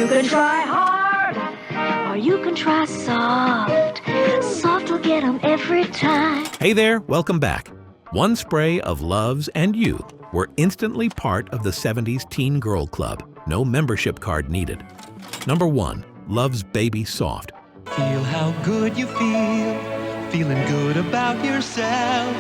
You can try hard, or you can try soft. Soft will get 'em every time. Hey there, welcome back. One spray of Loves and you were instantly part of the 70s Teen Girl Club. No membership card needed. Number 1. Love's Baby Soft. Feel how good you feel, feeling good about yourself.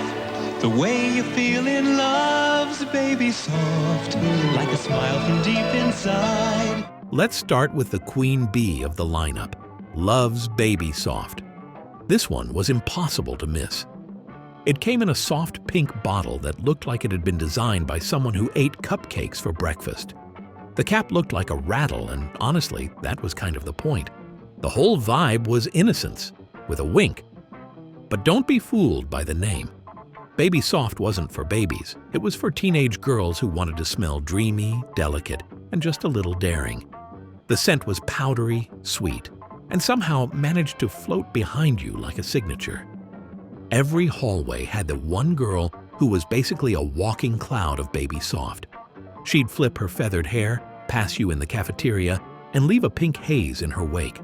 The way you feel in Love's Baby Soft, like a smile from deep inside. Let's start with the queen bee of the lineup, Love's Baby Soft. This one was impossible to miss. It came in a soft pink bottle that looked like it had been designed by someone who ate cupcakes for breakfast. The cap looked like a rattle, and honestly, that was kind of the point. The whole vibe was innocence, with a wink. But don't be fooled by the name. Baby Soft wasn't for babies. It was for teenage girls who wanted to smell dreamy, delicate, and just a little daring. The scent was powdery, sweet, and somehow managed to float behind you like a signature. Every hallway had the one girl who was basically a walking cloud of Baby Soft. She'd flip her feathered hair, pass you in the cafeteria, and leave a pink haze in her wake.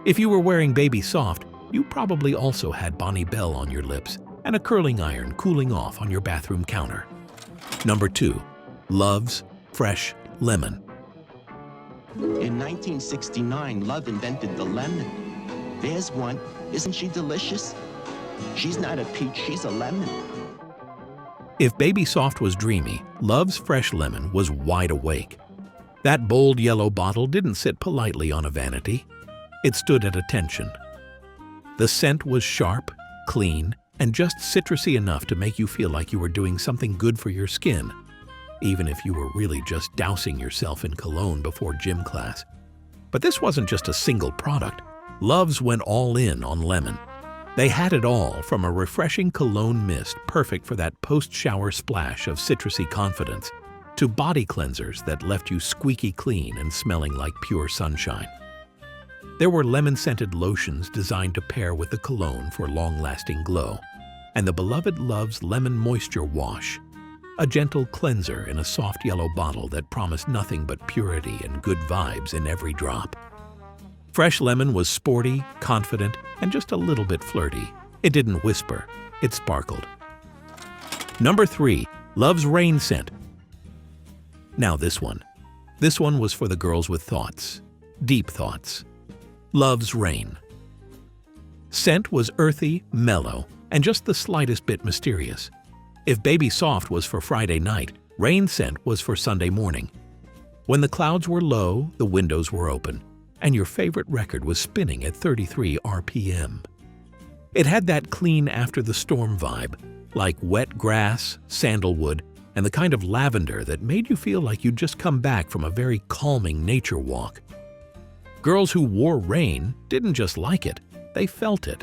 If you were wearing Baby Soft, you probably also had Bonnie Bell on your lips and a curling iron cooling off on your bathroom counter. Number 2. Love's Fresh Lemon. In 1969, Love invented the lemon. There's one. Isn't she delicious? She's not a peach, she's a lemon. If Baby Soft was dreamy, Love's Fresh Lemon was wide awake. That bold yellow bottle didn't sit politely on a vanity. It stood at attention. The scent was sharp, clean, and just citrusy enough to make you feel like you were doing something good for your skin, even if you were really just dousing yourself in cologne before gym class. But this wasn't just a single product. Love's went all in on lemon. They had it all, from a refreshing cologne mist perfect for that post-shower splash of citrusy confidence, to body cleansers that left you squeaky clean and smelling like pure sunshine. There were lemon-scented lotions designed to pair with the cologne for long-lasting glow, and the beloved Love's Lemon Moisture Wash, a gentle cleanser in a soft yellow bottle that promised nothing but purity and good vibes in every drop. Fresh Lemon was sporty, confident, and just a little bit flirty. It didn't whisper, it sparkled. Number 3. Love's Rain Scent. Now this one. This one was for the girls with thoughts. Deep thoughts. Love's Rain. Scent was earthy, mellow, and just the slightest bit mysterious. If Baby Soft was for Friday night, Rain Scent was for Sunday morning. When the clouds were low, the windows were open, and your favorite record was spinning at 33 RPM. It had that clean after-the-storm vibe, like wet grass, sandalwood, and the kind of lavender that made you feel like you'd just come back from a very calming nature walk. Girls who wore Rain didn't just like it, they felt it.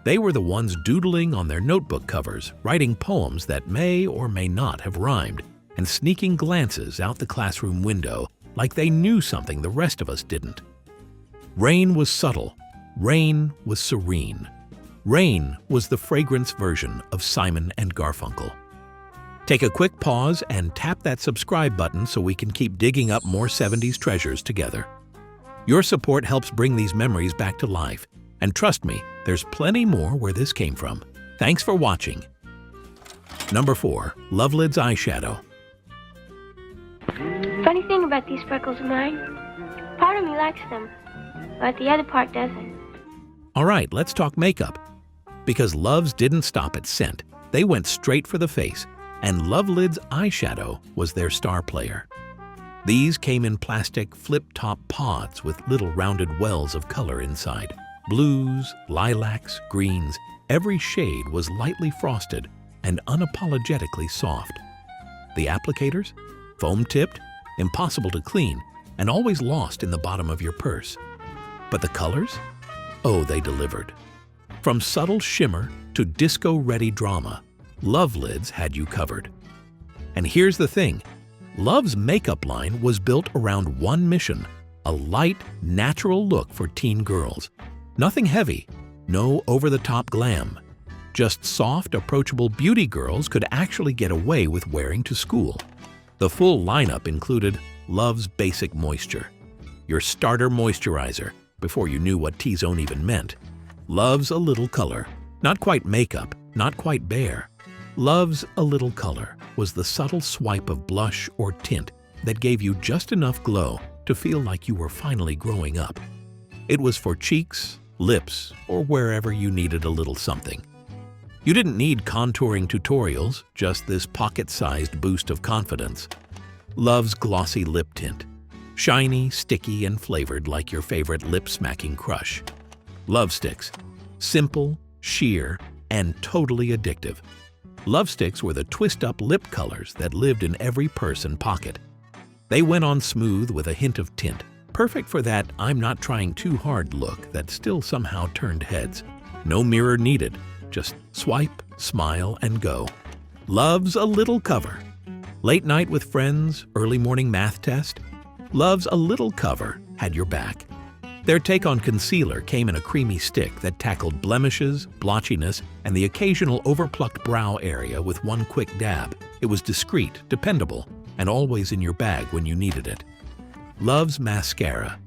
They were the ones doodling on their notebook covers, writing poems that may or may not have rhymed, and sneaking glances out the classroom window like they knew something the rest of us didn't. Rain was subtle. Rain was serene. Rain was the fragrance version of Simon and Garfunkel. Take a quick pause and tap that subscribe button so we can keep digging up more 70s treasures together. Your support helps bring these memories back to life, and trust me, there's plenty more where this came from. Thanks for watching. Number 4. Lovelids Eyeshadow. Funny thing about these freckles of mine, part of me likes them, but the other part doesn't. All right, let's talk makeup. Because Love's didn't stop at scent, they went straight for the face, and Lovelids Eyeshadow was their star player. These came in plastic flip-top pods with little rounded wells of color inside. Blues, lilacs, greens, every shade was lightly frosted and unapologetically soft. The applicators? Foam-tipped, impossible to clean, and always lost in the bottom of your purse. But the colors? Oh, they delivered. From subtle shimmer to disco-ready drama, Lovelids had you covered. And here's the thing. Love's makeup line was built around one mission, a light, natural look for teen girls. Nothing heavy, no over-the-top glam. Just soft, approachable beauty girls could actually get away with wearing to school. The full lineup included Love's Basic Moisture, your starter moisturizer, before you knew what T-zone even meant. Love's a Little Color. Not quite makeup, not quite bare. Love's a Little Color was the subtle swipe of blush or tint that gave you just enough glow to feel like you were finally growing up. It was for cheeks, lips, or wherever you needed a little something. You didn't need contouring tutorials, just this pocket-sized boost of confidence. Love's Glossy Lip Tint. Shiny, sticky, and flavored like your favorite lip-smacking crush. Love Sticks. Simple, sheer, and totally addictive. Love Sticks were the twist-up lip colors that lived in every purse and pocket. They went on smooth with a hint of tint, perfect for that I'm not trying too hard look that still somehow turned heads. No mirror needed, just swipe, smile, and go. Love's a Little Cover. Late night with friends, early morning math test? Love's a Little Cover had your back. Their take on concealer came in a creamy stick that tackled blemishes, blotchiness, and the occasional overplucked brow area with one quick dab. It was discreet, dependable, and always in your bag when you needed it. Love's Mascara.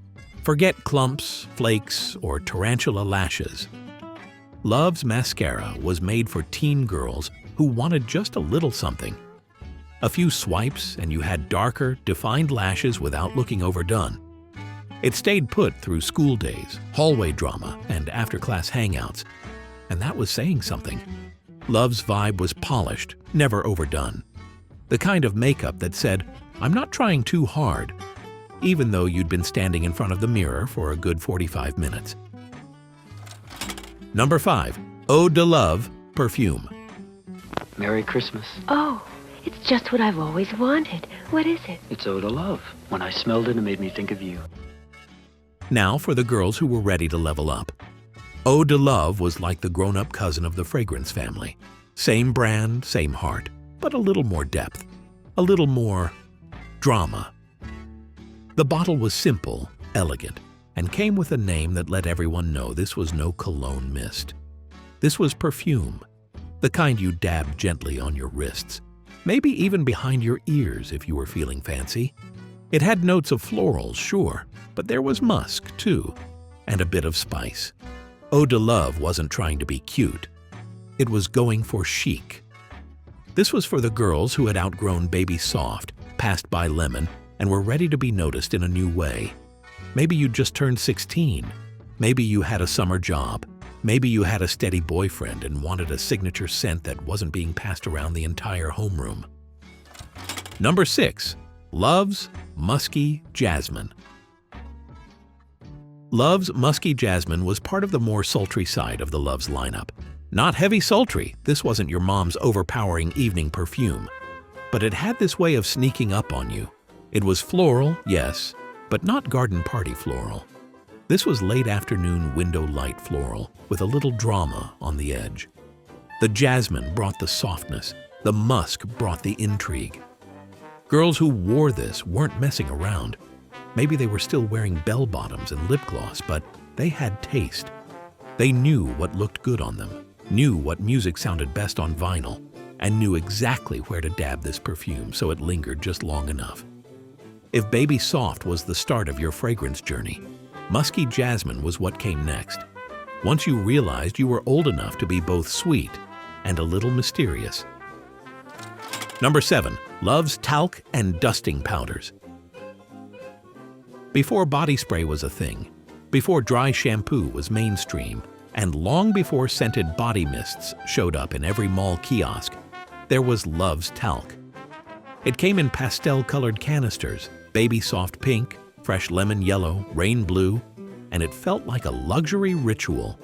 Forget clumps, flakes, or tarantula lashes. Love's Mascara was made for teen girls who wanted just a little something. A few swipes and you had darker, defined lashes without looking overdone. It stayed put through school days, hallway drama, and after-class hangouts. And that was saying something. Love's vibe was polished, never overdone. The kind of makeup that said, I'm not trying too hard, even though you'd been standing in front of the mirror for a good 45 minutes. Number 5. Eau De Love Perfume. Merry Christmas. Oh, it's just what I've always wanted. What is it? It's Eau De Love. When I smelled it, it made me think of you. Now for the girls who were ready to level up. Eau De Love was like the grown-up cousin of the fragrance family. Same brand, same heart, but a little more depth, a little more drama. The bottle was simple, elegant, and came with a name that let everyone know this was no cologne mist. This was perfume, the kind you dab gently on your wrists, maybe even behind your ears if you were feeling fancy. It had notes of florals, sure, but there was musk, too, and a bit of spice. Eau De Love wasn't trying to be cute. It was going for chic. This was for the girls who had outgrown Baby Soft, passed by Lemon, and were ready to be noticed in a new way. Maybe you just turned 16. Maybe you had a summer job. Maybe you had a steady boyfriend and wanted a signature scent that wasn't being passed around the entire homeroom. Number 6. Love's Musky Jasmine. Love's Musky Jasmine was part of the more sultry side of the Love's lineup. Not heavy sultry, this wasn't your mom's overpowering evening perfume. But it had this way of sneaking up on you. It was floral, yes, but not garden party floral. This was late afternoon window light floral with a little drama on the edge. The jasmine brought the softness, the musk brought the intrigue. Girls who wore this weren't messing around. Maybe they were still wearing bell-bottoms and lip gloss, but they had taste. They knew what looked good on them, knew what music sounded best on vinyl, and knew exactly where to dab this perfume so it lingered just long enough. If Baby Soft was the start of your fragrance journey, Musky Jasmine was what came next. Once you realized you were old enough to be both sweet and a little mysterious. Number 7. Love's Talc and Dusting Powders. Before body spray was a thing, before dry shampoo was mainstream, and long before scented body mists showed up in every mall kiosk, there was Love's Talc. It came in pastel-colored canisters, baby soft pink, fresh lemon yellow, rain blue, and it felt like a luxury ritual.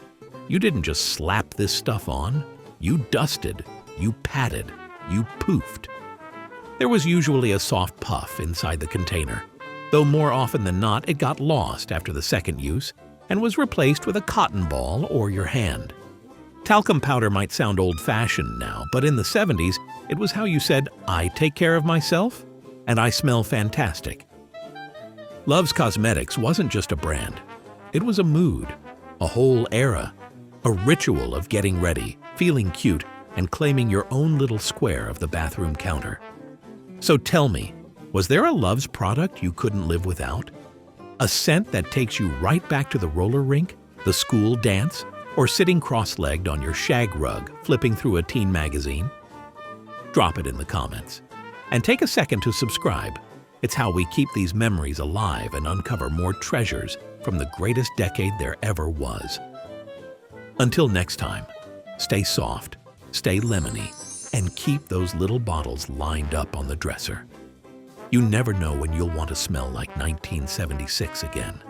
You didn't just slap this stuff on, you dusted, you patted, you poofed. There was usually a soft puff inside the container, though more often than not it got lost after the second use and was replaced with a cotton ball or your hand. Talcum powder might sound old-fashioned now, but in the 70s, it was how you said, I take care of myself, and I smell fantastic. Love's Cosmetics wasn't just a brand. It was a mood, a whole era, a ritual of getting ready, feeling cute, and claiming your own little square of the bathroom counter. So tell me, was there a Love's product you couldn't live without? A scent that takes you right back to the roller rink, the school dance, or sitting cross-legged on your shag rug flipping through a teen magazine? Drop it in the comments. And take a second to subscribe. It's how we keep these memories alive and uncover more treasures from the greatest decade there ever was. Until next time, stay soft, stay lemony, and keep those little bottles lined up on the dresser. You never know when you'll want to smell like 1976 again.